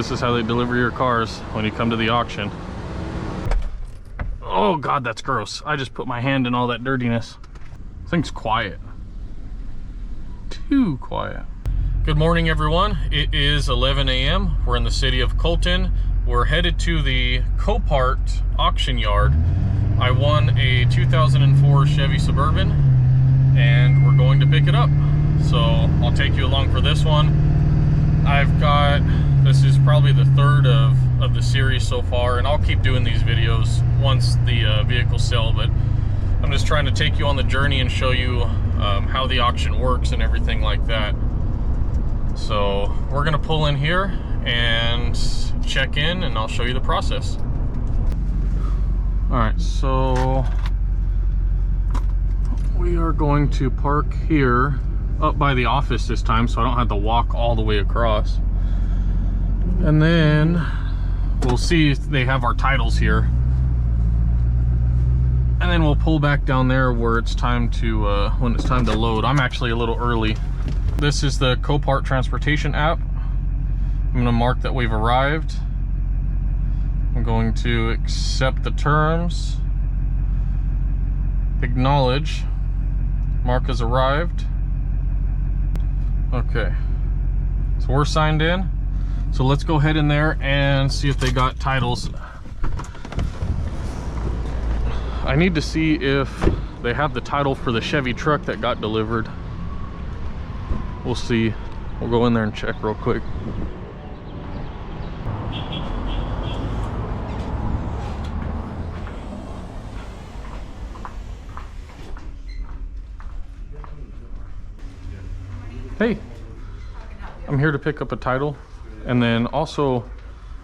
This is how they deliver your cars when you come to the auction. Oh God, that's gross. I just put my hand in all that dirtiness. This thing's quiet. Too quiet. Good morning, everyone. It is 11 a.m. We're in the city of Colton. We're headed to the Copart auction yard. I won a 2004 Chevy Suburban and we're going to pick it up. So I'll take you along for this one. This is probably the third of the series so far, and I'll keep doing these videos once the vehicles sell, but I'm just trying to take you on the journey and show you how the auction works and everything like that. So we're gonna pull in here and check in and I'll show you the process. All right, so we are going to park here up by the office this time, so I don't have to walk all the way across. And then we'll see if they have our titles here. And then we'll pull back down there where it's time to, when it's time to load. I'm actually a little early. This is the Copart transportation app. I'm gonna mark that we've arrived. I'm going to accept the terms, acknowledge, mark as arrived. Okay, so we're signed in. So let's go ahead in there and see if they got titles. I need to see if they have the title for the Chevy truck that got delivered. We'll see. We'll go in there and check real quick. Hey, I'm here to pick up a title, and then also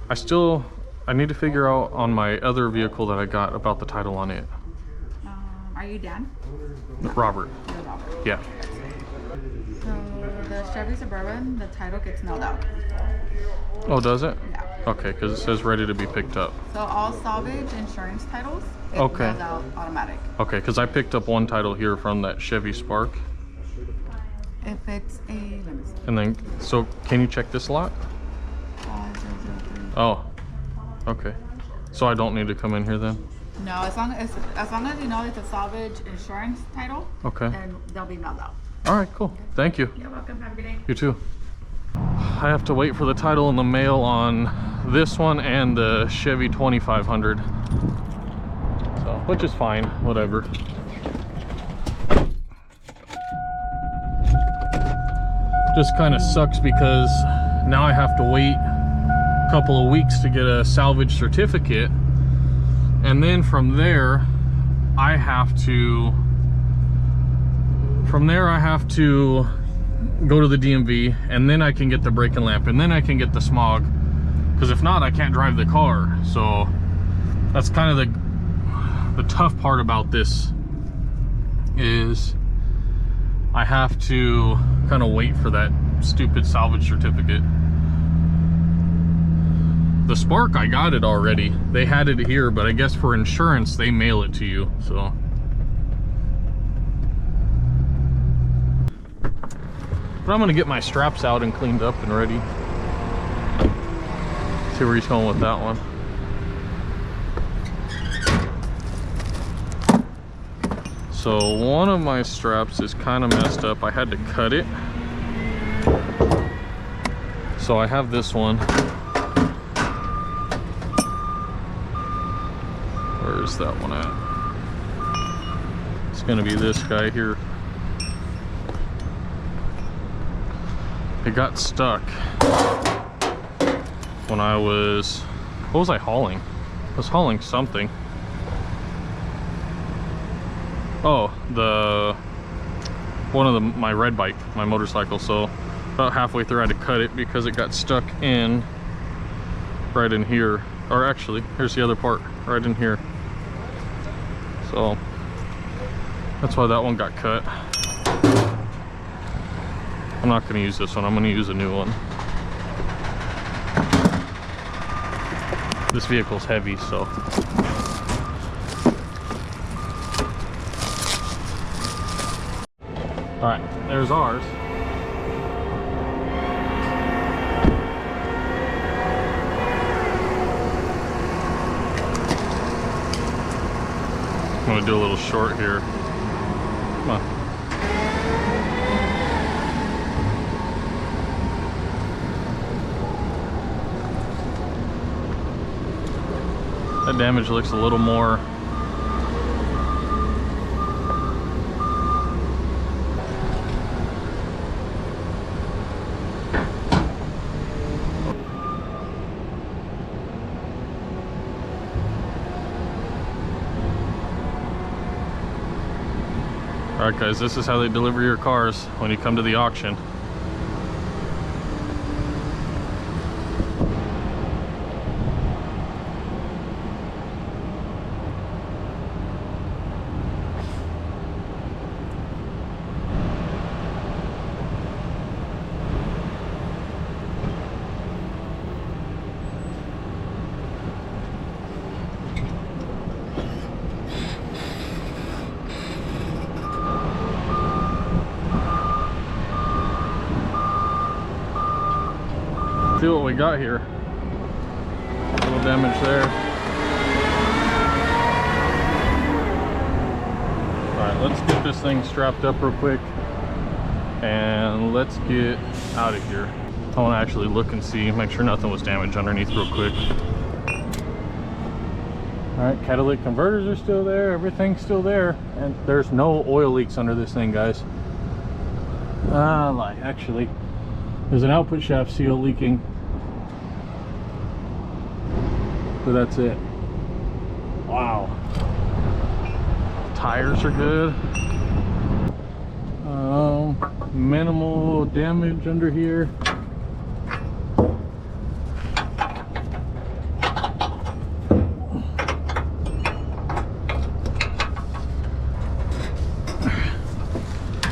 I need to figure out on my other vehicle that I got about the title on it. Are you Dan? Robert. You're Robert. Yeah. So the Chevy Suburban, the title gets mailed out. Oh, does it? Yeah. Okay, because it says ready to be picked up. So all salvage insurance titles get Okay. mailed out automatic. Okay, because I picked up one title here from that Chevy Spark. If it's a, let me see. And then, so can you check this lot? 5003. Oh, okay. So I don't need to come in here then? No, as long as you know it's a salvage insurance title, Okay. then they'll be mailed out. All right, cool. Thank you. You're welcome. Have a good day. You too. I have to wait for the title in the mail on this one and the Chevy 2500. So, which is fine, whatever. Just kind of sucks because now I have to wait a couple of weeks to get a salvage certificate, and then from there I have to go to the DMV, and then I can get the brake and lamp, and then I can get the smog, because if not I can't drive the car. So that's kind of the tough part about this, is I have to kind of wait for that stupid salvage certificate. The Spark, I got it already. They had it here, but I guess for insurance they mail it to you. So but I'm gonna get my straps out and cleaned up and ready. See where he's going with that one. So one of my straps is kind of messed up. I had to cut it. So I have this one. Where is that one at? It's gonna be this guy here. It got stuck when I was, what was I hauling? I was hauling something. Oh, one of my red bike, my motorcycle. So about halfway through I had to cut it because it got stuck in right in here. Or actually, here's the other part, right in here. So that's why that one got cut. I'm not gonna use this one, I'm gonna use a new one. This vehicle's heavy, so. All right, there's ours. I'm gonna do a little short here. Come on. That damage looks a little more. Alright guys, this is how they deliver your cars when you come to the auction. See what we got here. A little damage there. Alright, let's get this thing strapped up real quick and let's get out of here. I want to actually look and see, make sure nothing was damaged underneath real quick. Alright, catalytic converters are still there, everything's still there, and there's no oil leaks under this thing, guys. Actually, there's an output shaft seal leaking, but that's it. Wow. Tires are good. Minimal damage under here.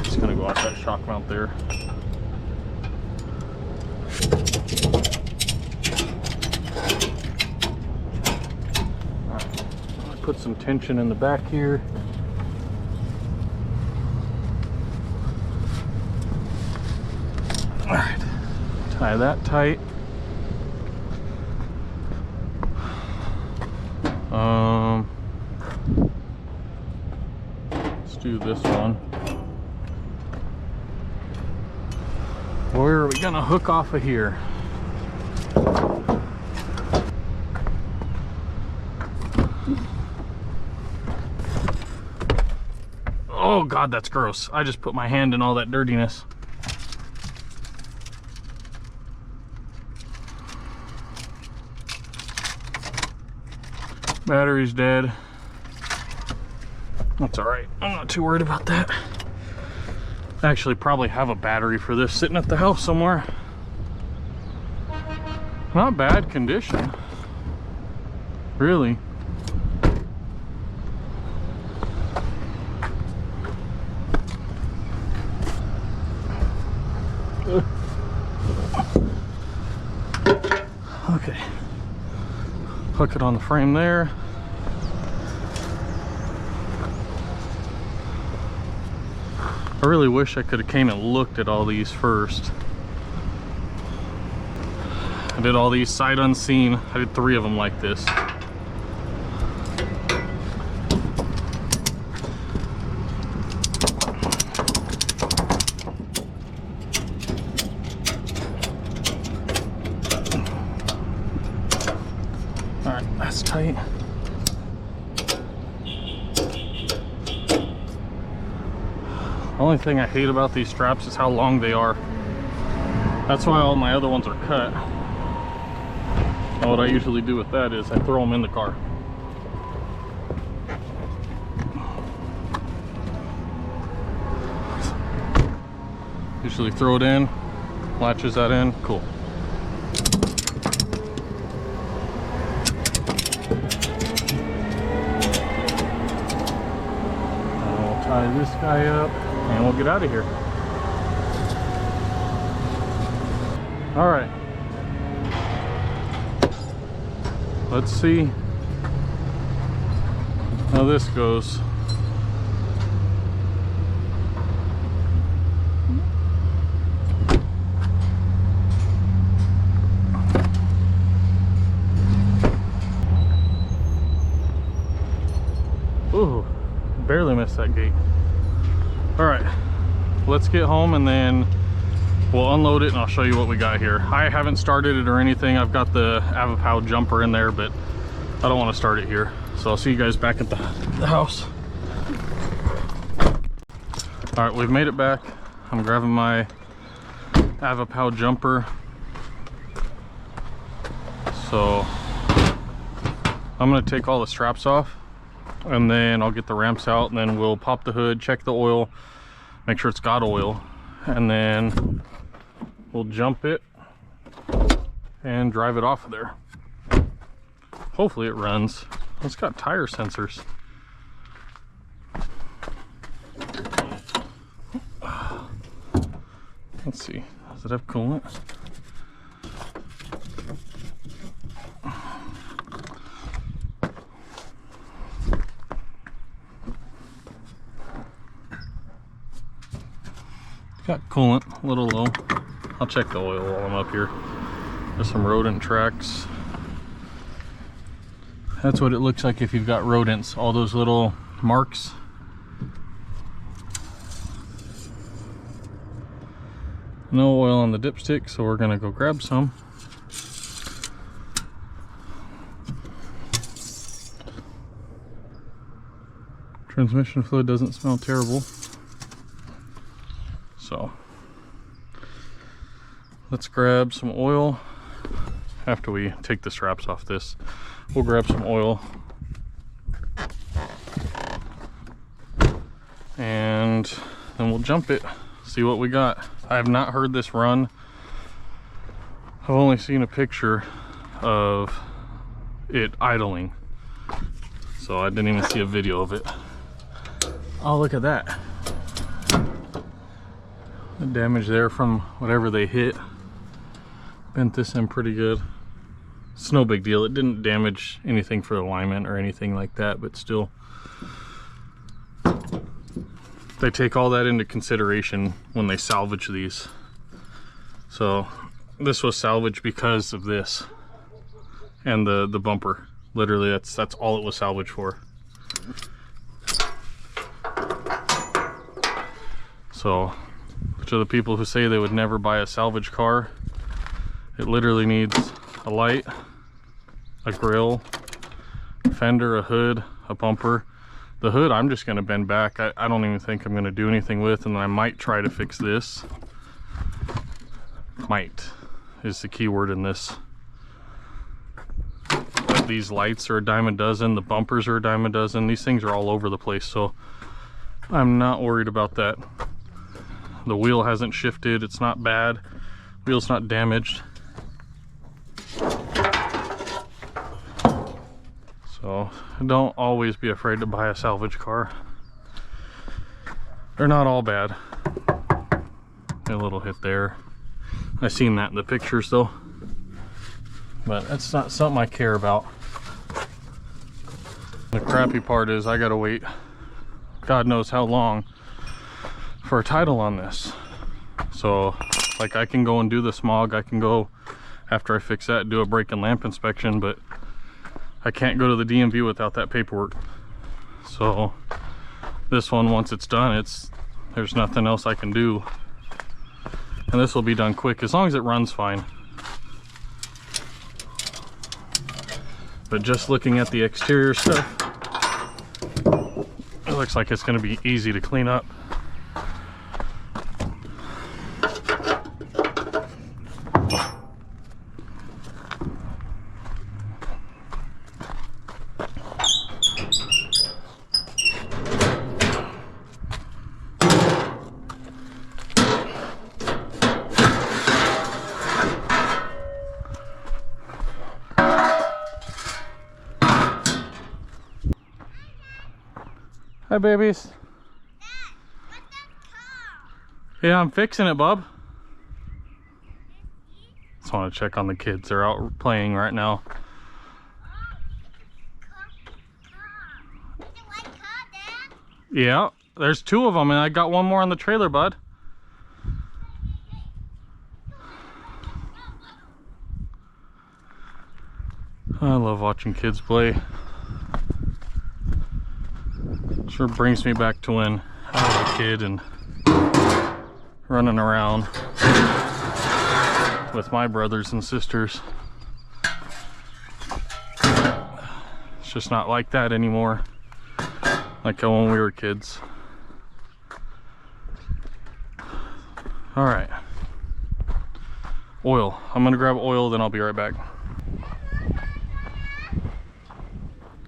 Just gonna go off that shock mount there. Put some tension in the back here. All right, tie that tight. Let's do this one. Where are we gonna hook off of here? Oh God, that's gross. I just put my hand in all that dirtiness. Battery's dead. That's all right. I'm not too worried about that. I actually probably have a battery for this sitting at the house somewhere. Not bad condition, really. Okay, hook it on the frame there. I really wish I could have came and looked at all these first. I did all these sight unseen. I did 3 of them like this. Alright, that's tight. The only thing I hate about these straps is how long they are. That's why all my other ones are cut. And what I usually do with that is I throw them in the car. Usually throw it in, latches that in, cool. Tie this guy up and we'll get out of here. All right, let's see how this goes. Ooh. Barely missed that gate. All right, let's get home and then we'll unload it and I'll show you what we got here. I haven't started it or anything. I've got the Automotive jumper in there, but I don't want to start it here. So I'll see you guys back at the house. All right, we've made it back. I'm grabbing my Automotive jumper. So I'm gonna take all the straps off and then I'll get the ramps out and then we'll pop the hood, check the oil, make sure it's got oil, and then we'll jump it and drive it off of there. Hopefully it runs. It's got tire sensors. Let's see, does it have coolant? Got coolant, a little low. I'll check the oil while I'm up here. There's some rodent tracks. That's what it looks like if you've got rodents, all those little marks. No oil on the dipstick, so we're gonna go grab some. Transmission fluid doesn't smell terrible. So let's grab some oil. After we take the straps off this, we'll grab some oil and then we'll jump it, see what we got. I have not heard this run. I've only seen a picture of it idling, so I didn't even see a video of it. Oh, look at that. The damage there from whatever they hit. Bent this in pretty good. It's no big deal. It didn't damage anything for alignment or anything like that, but still, they take all that into consideration when they salvage these. So this was salvaged because of this and the bumper. Literally, that's all it was salvaged for. So to the people who say they would never buy a salvage car, it literally needs a light, a grill, a fender, a hood, a bumper. The hood I'm just going to bend back. I don't even think I'm going to do anything with, and then I might try to fix this. Might is the key word in this. But these lights are a dime a dozen, the bumpers are a dime a dozen. These things are all over the place, so I'm not worried about that. The wheel hasn't shifted, it's not bad. Wheel's not damaged. So don't always be afraid to buy a salvage car. They're not all bad. A little hit there. I seen that in the pictures though. But that's not something I care about. The crappy part is I gotta wait God knows how long for a title on this. So like I can go and do the smog, I can go after I fix that, do a brake and lamp inspection, but I can't go to the DMV without that paperwork. So this one, once it's done, there's nothing else I can do. And this will be done quick, as long as it runs fine. But just looking at the exterior stuff, it looks like it's going to be easy to clean up. Hi, babies. Dad, what's that car? Yeah, I'm fixing it, bub. Just want to check on the kids. They're out playing right now. It's a white car, Dad. Yeah, there's two of them, and I got one more on the trailer, bud. I love watching kids play. Sure brings me back to when I was a kid and running around with my brothers and sisters. It's just not like that anymore, like when we were kids. All right, oil. I'm gonna grab oil, then I'll be right back.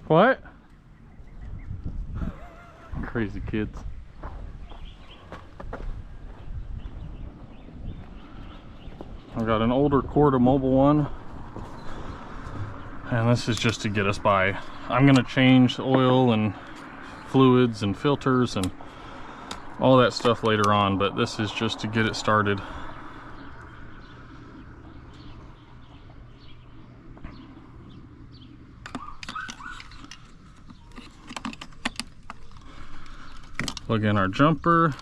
What? Crazy kids. I've got an older Quarter mobile one, and this is just to get us by. I'm gonna change oil and fluids and filters and all that stuff later on, but this is just to get it started. Plug in our jumper.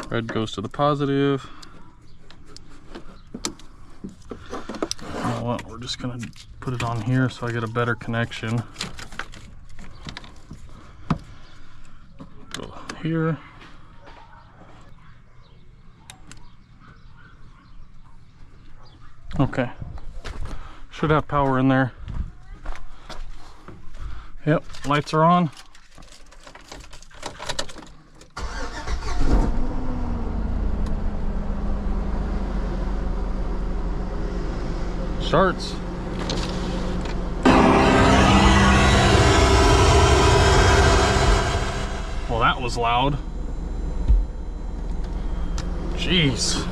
Red goes to the positive. You know what? We're just gonna put it on here so I get a better connection. Go here. Okay, should have power in there. Yep, lights are on. Starts. Well, that was loud. Jeez.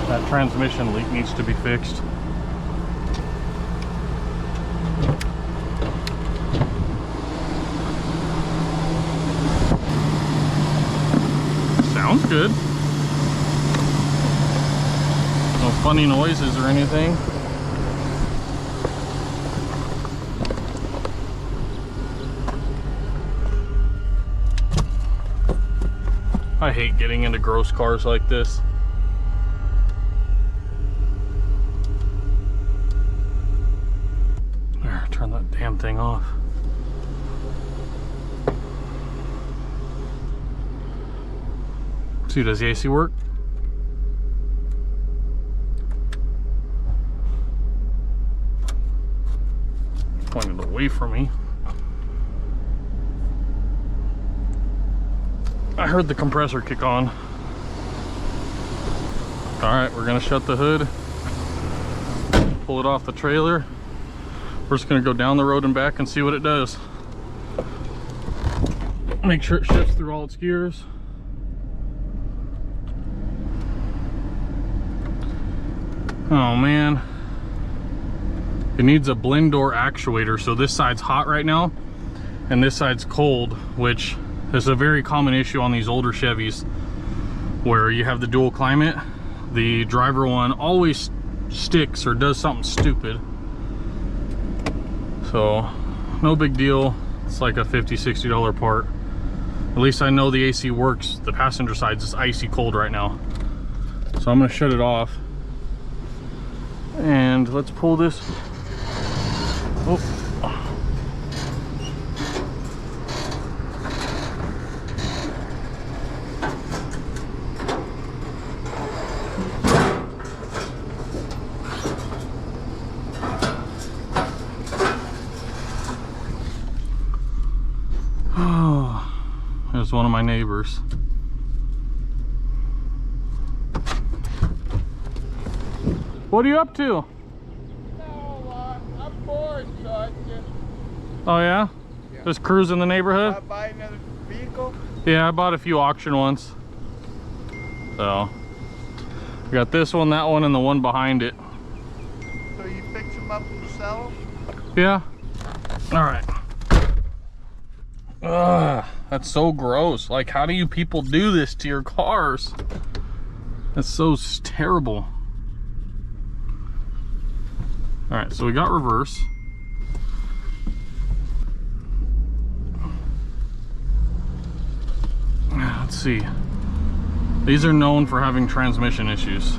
That transmission leak needs to be fixed. Sounds good. No funny noises or anything. I hate getting into gross cars like this. There, turn that damn thing off. See, does the AC work? Pointed away from me. I heard the compressor kick on. All right, we're gonna shut the hood, pull it off the trailer. We're just gonna go down the road and back and see what it does. Make sure it shifts through all its gears. Oh man, it needs a blend door actuator. So this side's hot right now and this side's cold, which is a very common issue on these older Chevys where you have the dual climate. The driver one always sticks or does something stupid. So no big deal. It's like a $50–60 part. At least I know the AC works. The passenger side's just icy cold right now. So I'm gonna shut it off. And let's pull this. Oh. Oh, there's one of my neighbors. What are you up to? No, I'm bored, so I just... Oh yeah? Just cruising the neighborhood? buy another vehicle. Yeah, I bought a few auction ones. So, we got this one, that one, and the one behind it. So you fix them up and sell them? Yeah. All right. Ugh, that's so gross. Like, how do you people do this to your cars? That's so terrible. All right, so we got reverse. Let's see. These are known for having transmission issues.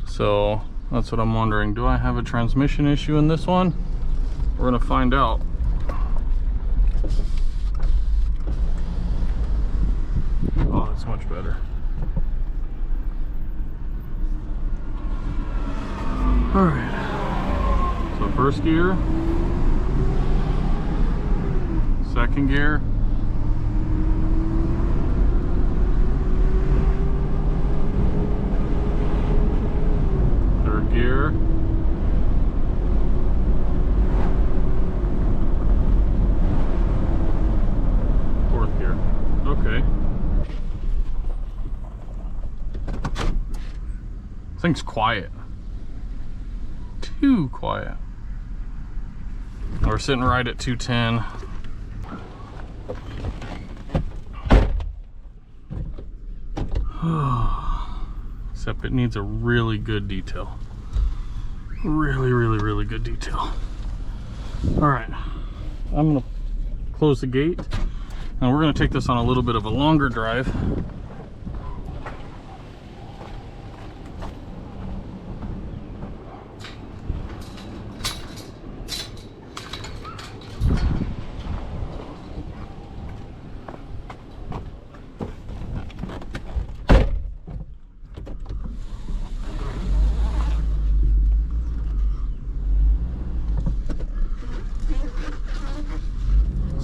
So that's what I'm wondering. Do I have a transmission issue in this one? We're gonna find out. Oh, that's much better. All right. So first gear, second gear, third gear, fourth gear. Okay. This thing's quiet. Too quiet. We're sitting right at 210. Except it needs a really good detail. Really good detail. All right, I'm gonna close the gate and we're gonna take this on a little bit of a longer drive.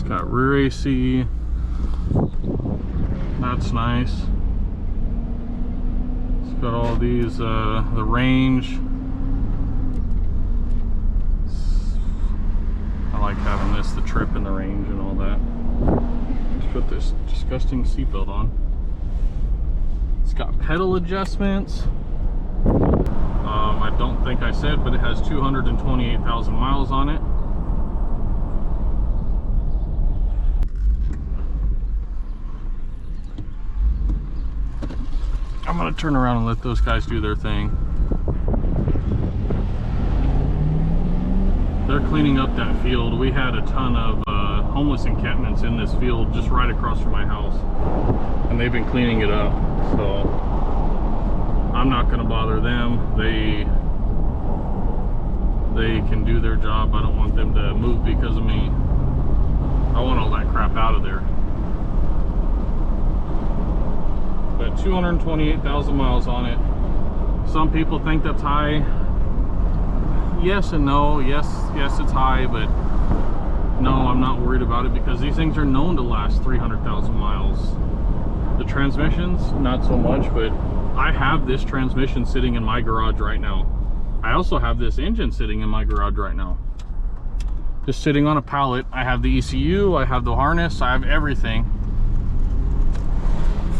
Got rear AC, that's nice. It's got all these, the range. I like having this, the trip and the range and all that. Let's put this disgusting seatbelt on. It's got pedal adjustments. I don't think I said, but it has 228,000 miles on it. I'm gonna turn around and let those guys do their thing. They're cleaning up that field. We had a ton of homeless encampments in this field just right across from my house, and they've been cleaning it up. So I'm not gonna bother them. They can do their job. I don't want them to move because of me. I want all that crap out of there. But 228,000 miles on it. Some people think that's high. Yes and no. Yes, it's high, but no, I'm not worried about it because these things are known to last 300,000 miles. The transmissions, not so much, but I have this transmission sitting in my garage right now. I also have this engine sitting in my garage right now. Just sitting on a pallet. I have the ECU, I have the harness, I have everything.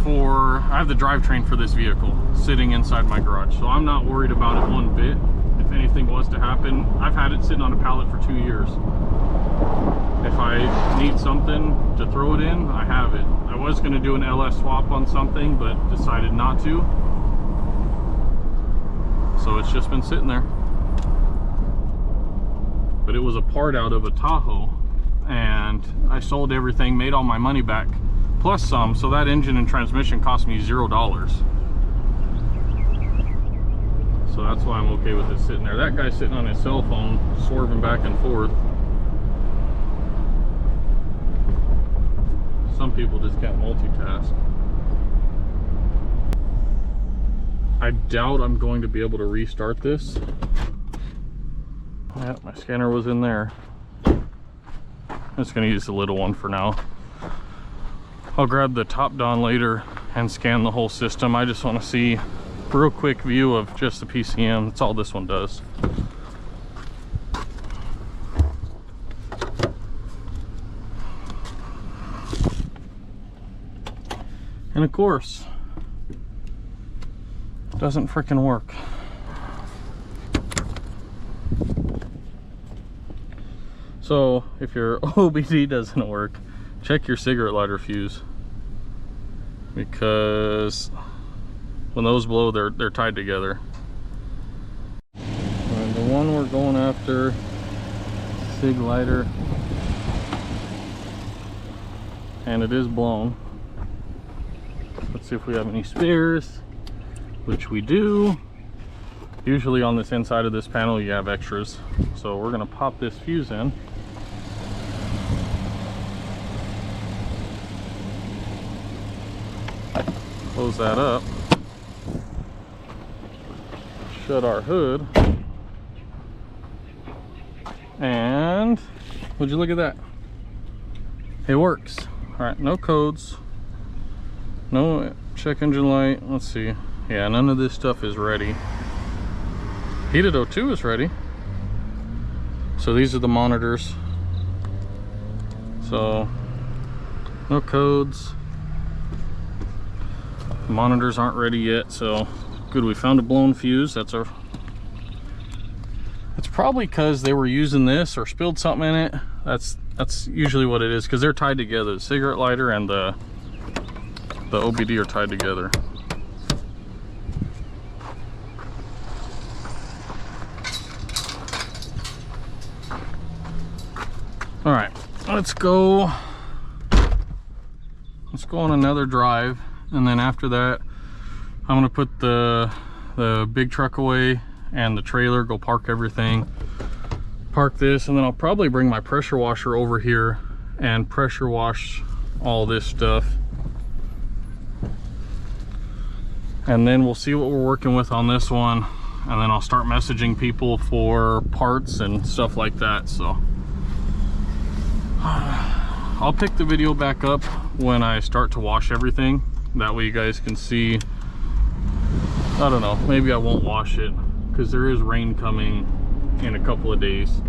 I have the drivetrain for this vehicle sitting inside my garage, so I'm not worried about it one bit. If anything was to happen, I've had it sitting on a pallet for 2 years. If I need something to throw it in, I have it. I was going to do an LS swap on something, but decided not to. So it's just been sitting there. But it was a part out of a Tahoe, and I sold everything, made all my money back, plus some, so that engine and transmission cost me $0. So that's why I'm okay with it sitting there. That guy's sitting on his cell phone, swerving back and forth. Some people just can't multitask. I doubt I'm going to be able to restart this. Yeah, my scanner was in there. I'm just gonna use the little one for now. I'll grab the top down later and scan the whole system. I just want to see a real quick view of just the PCM. That's all this one does. And of course, it doesn't freaking work. So if your OBD doesn't work, check your cigarette lighter fuse, because when those blow, they're tied together. And the one we're going after, cig lighter, and it is blown. Let's see if we have any spares, which we do. Usually on this inside of this panel you have extras. So we're gonna pop this fuse in. Close that up. Shut our hood. And would you look at that? It works. All right, no codes, no check engine light. Let's see. Yeah, none of this stuff is ready. Heated O2 is ready. So these are the monitors. So no codes. The monitors aren't ready yet, so good. We found a blown fuse. That's probably because they were using this or spilled something in it. That's usually what it is, because they're tied together. The cigarette lighter and the OBD are tied together. All right, let's go on another drive, and then after that I'm gonna put the big truck away and the trailer, go park everything, park this, and then I'll probably bring my pressure washer over here and pressure wash all this stuff, and then we'll see what we're working with on this one, and then I'll start messaging people for parts and stuff like that. So I'll pick the video back up when I start to wash everything. That way you guys can see. I don't know, maybe I won't wash it because there is rain coming in a couple of days.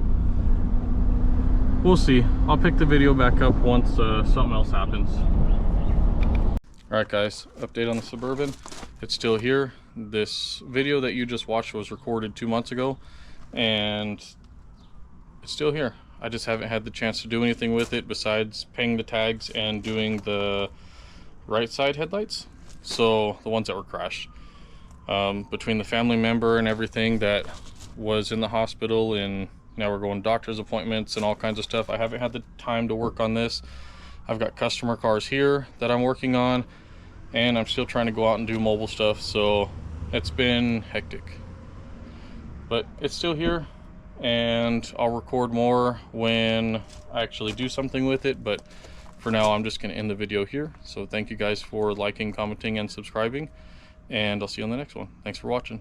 We'll see. I'll pick the video back up once something else happens. All right guys, update on the Suburban. It's still here. This video that you just watched was recorded 2 months ago, and it's still here. I just haven't had the chance to do anything with it besides paying the tags and doing the right side headlights, so the ones that were crashed. Between the family member and everything that was in the hospital, and now we're going to doctor's appointments and all kinds of stuff, I haven't had the time to work on this. I've got customer cars here that I'm working on, and I'm still trying to go out and do mobile stuff, so it's been hectic. But it's still here, and I'll record more when I actually do something with it. But for now, I'm just going to end the video here. So thank you guys for liking, commenting, and subscribing, and I'll see you on the next one. Thanks for watching.